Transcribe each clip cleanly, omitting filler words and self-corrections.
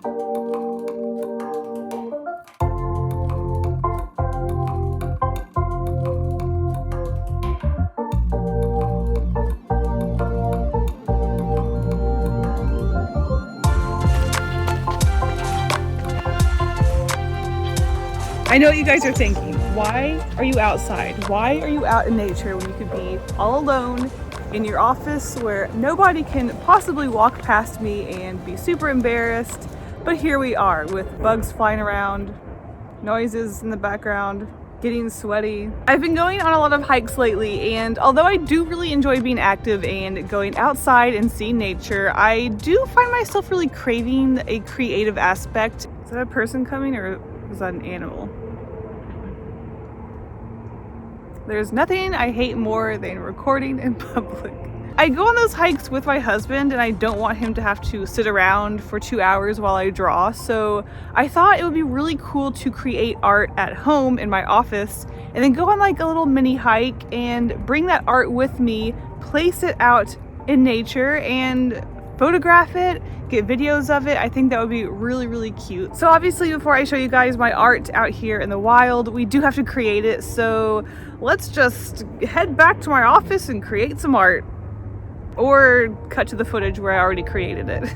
I know what you guys are thinking. Why are you outside? Why are you out in nature when you could be all alone in your office where nobody can possibly walk past me and be super embarrassed? But here we are with bugs flying around, noises in the background, getting sweaty. I've been going on a lot of hikes lately, and although I do really enjoy being active and going outside and seeing nature, I do find myself really craving a creative aspect. Is that a person coming or is that an animal? There's nothing I hate more than recording in public. I go on those hikes with my husband and I don't want him to have to sit around for 2 hours while I draw, so I thought it would be really cool to create art at home in my office and then go on like a little mini hike and bring that art with me, place it out in nature and photograph it, get videos of it. I think that would be really, really cute. So obviously before I show you guys my art out here in the wild, we do have to create it. So let's just head back to my office and create some art. Or cut to the footage where I already created it.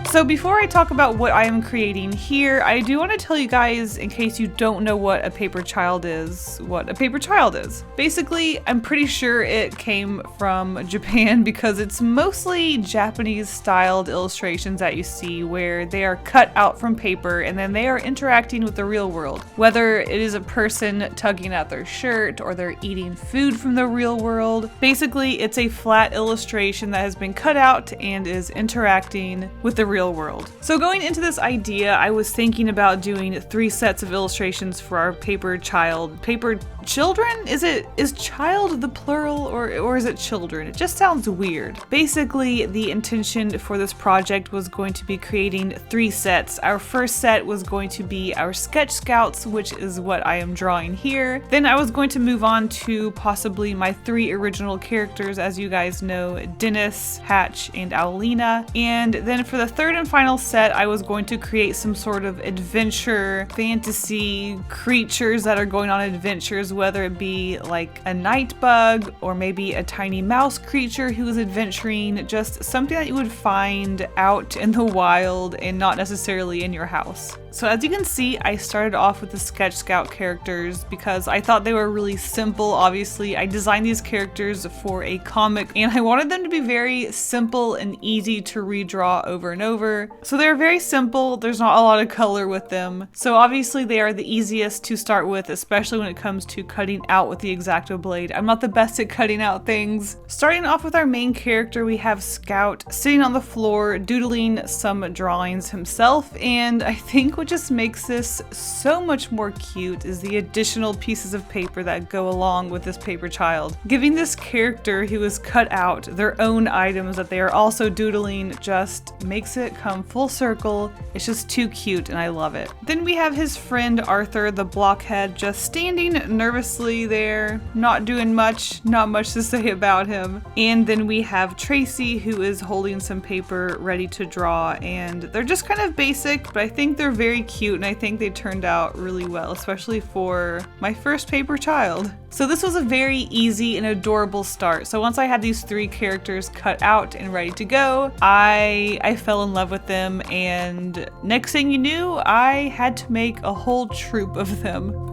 So before I talk about what I am creating here, I do want to tell you guys, in case you don't know what a paper child is, what a paper child is. Basically, I'm pretty sure it came from Japan because it's mostly Japanese styled illustrations that you see where they are cut out from paper and then they are interacting with the real world. Whether it is a person tugging at their shirt or they're eating food from the real world. Basically, it's a flat illustration that has been cut out and is interacting with the real world. So going into this idea, I was thinking about doing 3 sets of illustrations for our paper child. Paper children? Is child the plural or is it children? It just sounds weird. Basically, the intention for this project was going to be creating 3 sets. Our first set was going to be our sketch scouts, which is what I am drawing here. Then I was going to move on to possibly my 3 original characters, as you guys know, Dennis, Hatch, and Owlina. And then for the third and final set, I was going to create some sort of adventure fantasy creatures that are going on adventures, whether it be like a night bug or maybe a tiny mouse creature who is adventuring, just something that you would find out in the wild and not necessarily in your house. So as you can see, I started off with the Sketch Scout characters because I thought they were really simple. Obviously, I designed these characters for a comic and I wanted them to be very simple and easy to redraw over and over. So they're very simple, there's not a lot of color with them. So obviously they are the easiest to start with, especially when it comes to cutting out with the X-Acto blade. I'm not the best at cutting out things. Starting off with our main character, we have Scout sitting on the floor doodling some drawings himself, and I think what just makes this so much more cute is the additional pieces of paper that go along with this paper child. Giving this character who is cut out their own items that they are also doodling just makes it come full circle. It's just too cute and I love it. Then we have his friend Arthur, the blockhead, just standing nervously there, not doing much, not much to say about him. And then we have Tracy, who is holding some paper ready to draw, and they're just kind of basic, but I think they're very cute and I think they turned out really well, especially for my first paper child. So this was a very easy and adorable start. So once I had these 3 characters cut out and ready to go, I fell in love with them, and next thing you knew, I had to make a whole troop of them.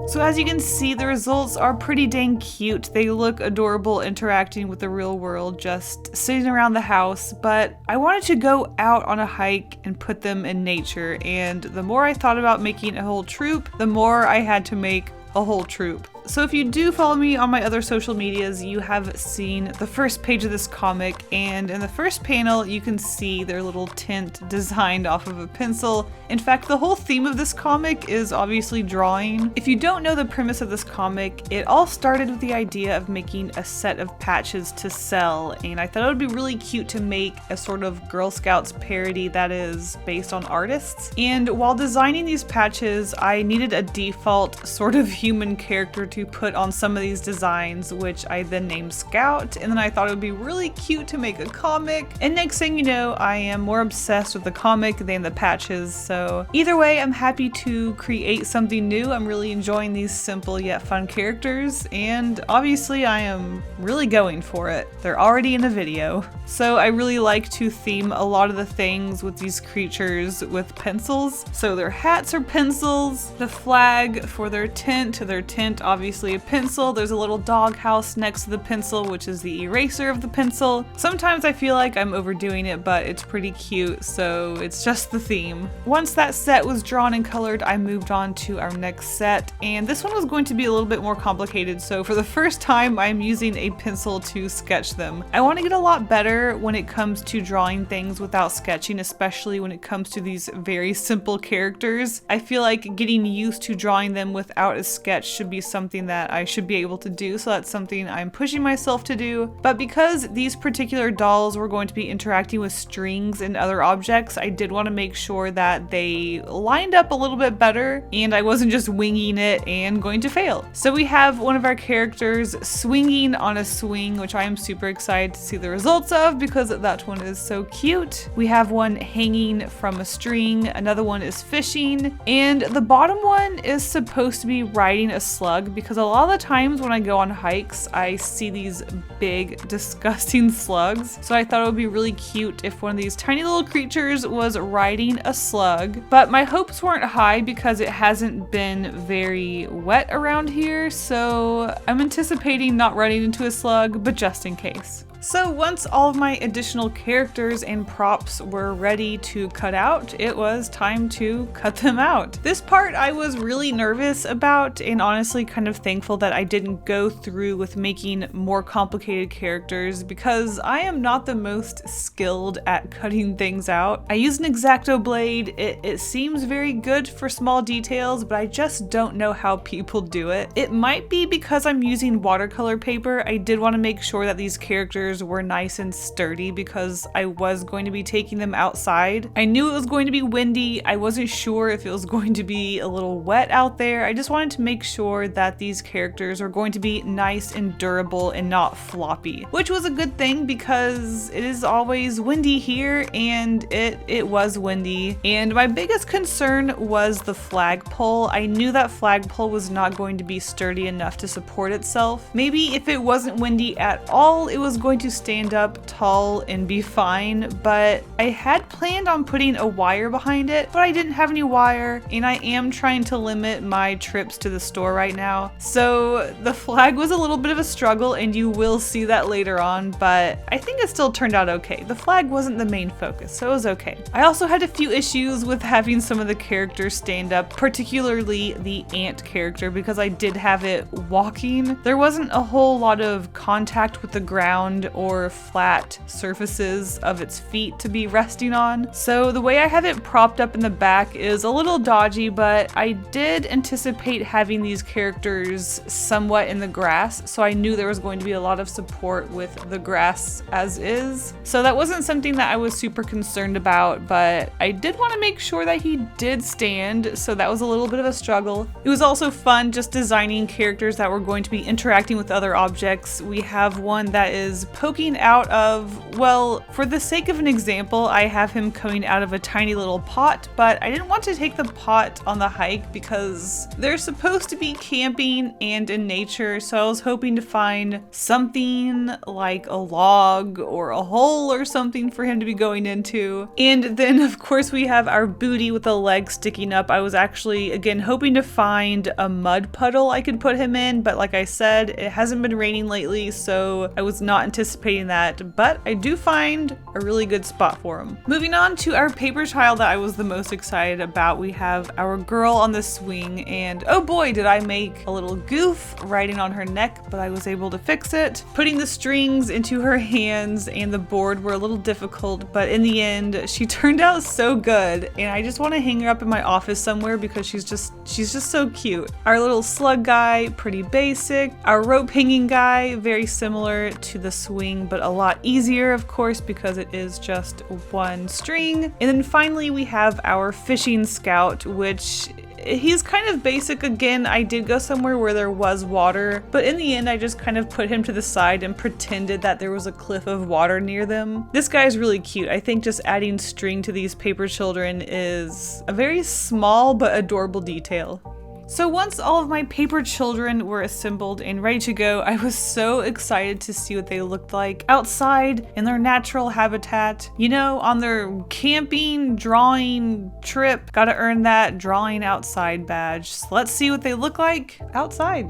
So as you can see, the results are pretty dang cute. They look adorable interacting with the real world, just sitting around the house, but I wanted to go out on a hike and put them in nature, and the more I thought about making a whole troop, the more I had to make a whole troop. So if you do follow me on my other social medias, you have seen the first page of this comic, and in the first panel you can see their little tint designed off of a pencil. In fact, the whole theme of this comic is obviously drawing. If you don't know the premise of this comic, it all started with the idea of making a set of patches to sell, and I thought it would be really cute to make a sort of Girl Scouts parody that is based on artists. And while designing these patches, I needed a default sort of human character to put on some of these designs, which I then named Scout, and then I thought it would be really cute to make a comic. And next thing you know, I am more obsessed with the comic than the patches. So either way, I'm happy to create something new. I'm really enjoying these simple yet fun characters, and obviously I am really going for it. They're already in a video. So I really like to theme a lot of the things with these creatures with pencils. So their hats are pencils, the flag for their tent obviously a pencil. There's a little doghouse next to the pencil, which is the eraser of the pencil. Sometimes I feel like I'm overdoing it, but it's pretty cute, so it's just the theme. Once that set was drawn and colored, I moved on to our next set, and this one was going to be a little bit more complicated, so for the first time I'm using a pencil to sketch them. I want to get a lot better when it comes to drawing things without sketching, especially when it comes to these very simple characters. I feel like getting used to drawing them without a sketch should be something that I should be able to do, so that's something I'm pushing myself to do. But because these particular dolls were going to be interacting with strings and other objects, I did want to make sure that they lined up a little bit better and I wasn't just winging it and going to fail. So we have one of our characters swinging on a swing, which I am super excited to see the results of because that one is so cute. We have one hanging from a string, another one is fishing, and the bottom one is supposed to be riding a slug, because a lot of the times when I go on hikes, I see these big, disgusting slugs. So I thought it would be really cute if one of these tiny little creatures was riding a slug. But my hopes weren't high because it hasn't been very wet around here, so I'm anticipating not running into a slug, but just in case. So once all of my additional characters and props were ready to cut out, it was time to cut them out. This part I was really nervous about, and honestly kind of thankful that I didn't go through with making more complicated characters, because I am not the most skilled at cutting things out. I use an X-Acto blade. It seems very good for small details, but I just don't know how people do it. It might be because I'm using watercolor paper. I did want to make sure that these characters were nice and sturdy because I was going to be taking them outside. I knew it was going to be windy. I wasn't sure if it was going to be a little wet out there. I just wanted to make sure that these characters are going to be nice and durable and not floppy, which was a good thing because it is always windy here, and it was windy. And my biggest concern was the flagpole. I knew that flagpole was not going to be sturdy enough to support itself. Maybe if it wasn't windy at all, it was going to stand up tall and be fine, but I had planned on putting a wire behind it, but I didn't have any wire, and I am trying to limit my trips to the store right now. So the flag was a little bit of a struggle, and you will see that later on, but I think it still turned out okay. The flag wasn't the main focus, so it was okay. I also had a few issues with having some of the characters stand up, particularly the ant character, because I did have it walking. There wasn't a whole lot of contact with the ground or flat surfaces of its feet to be resting on. So the way I have it propped up in the back is a little dodgy, but I did anticipate having these characters somewhat in the grass, so I knew there was going to be a lot of support with the grass as is. So that wasn't something that I was super concerned about, but I did want to make sure that he did stand, so that was a little bit of a struggle. It was also fun just designing characters that were going to be interacting with other objects. We have one that is poking out of, well, for the sake of an example, I have him coming out of a tiny little pot, but I didn't want to take the pot on the hike because they're supposed to be camping and in nature, so I was hoping to find something like a log or a hole or something for him to be going into. And then of course we have our booty with a leg sticking up. I was actually, again, hoping to find a mud puddle I could put him in, but like I said, it hasn't been raining lately, so I was not anticipating anticipating that, but I do find a really good spot for him. Moving on to our paper child that I was the most excited about, we have our girl on the swing, and oh boy, did I make a little goof riding on her neck, but I was able to fix it. Putting the strings into her hands and the board were a little difficult, but in the end, she turned out so good, and I just want to hang her up in my office somewhere because she's just so cute. Our little slug guy, pretty basic. Our rope hanging guy, very similar to the swing, but a lot easier, of course, because it is just one string. And then finally, we have our fishing scout, which he's kind of basic again. I did go somewhere where there was water, but in the end I just kind of put him to the side and pretended that there was a cliff of water near them. This guy is really cute. I think just adding string to these paper children is a very small but adorable detail. So once all of my paper children were assembled and ready to go, I was so excited to see what they looked like outside in their natural habitat. You know, on their camping drawing trip, gotta earn that drawing outside badge. So let's see what they look like outside.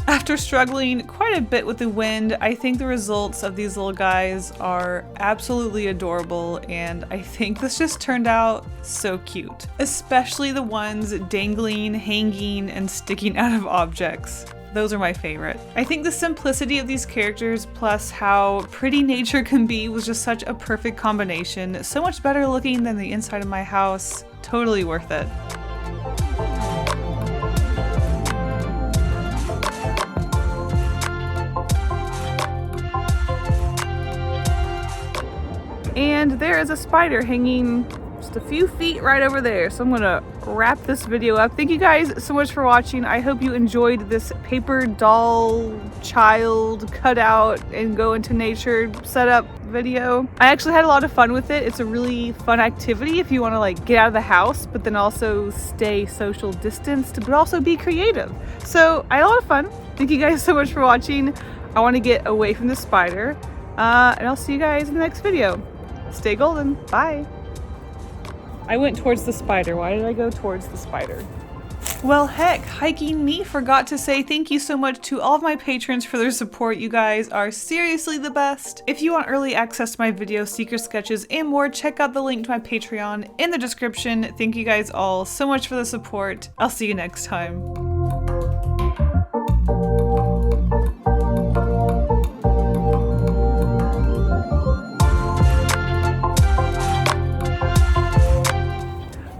After struggling quite a bit with the wind, I think the results of these little guys are absolutely adorable, and I think this just turned out so cute. Especially the ones dangling, hanging, and sticking out of objects. Those are my favorite. I think the simplicity of these characters plus how pretty nature can be was just such a perfect combination. So much better looking than the inside of my house. Totally worth it. And there is a spider hanging just a few feet right over there. So I'm gonna wrap this video up. Thank you guys so much for watching. I hope you enjoyed this paper doll child cut out and go into nature setup video. I actually had a lot of fun with it. It's a really fun activity if you want to like get out of the house, but then also stay social distanced, but also be creative. So I had a lot of fun. Thank you guys so much for watching. I want to get away from the spider, and I'll see you guys in the next video. Stay golden. Bye. I went towards the spider. Why did I go towards the spider? Well, heck, Hiking Me forgot to say thank you so much to all of my patrons for their support. You guys are seriously the best. If you want early access to my videos, secret sketches, and more, check out the link to my Patreon in the description. Thank you guys all so much for the support. I'll see you next time.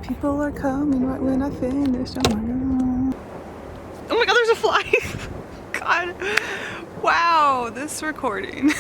People are coming right when I finish. Oh my god, there's a fly. God. Wow, this recording.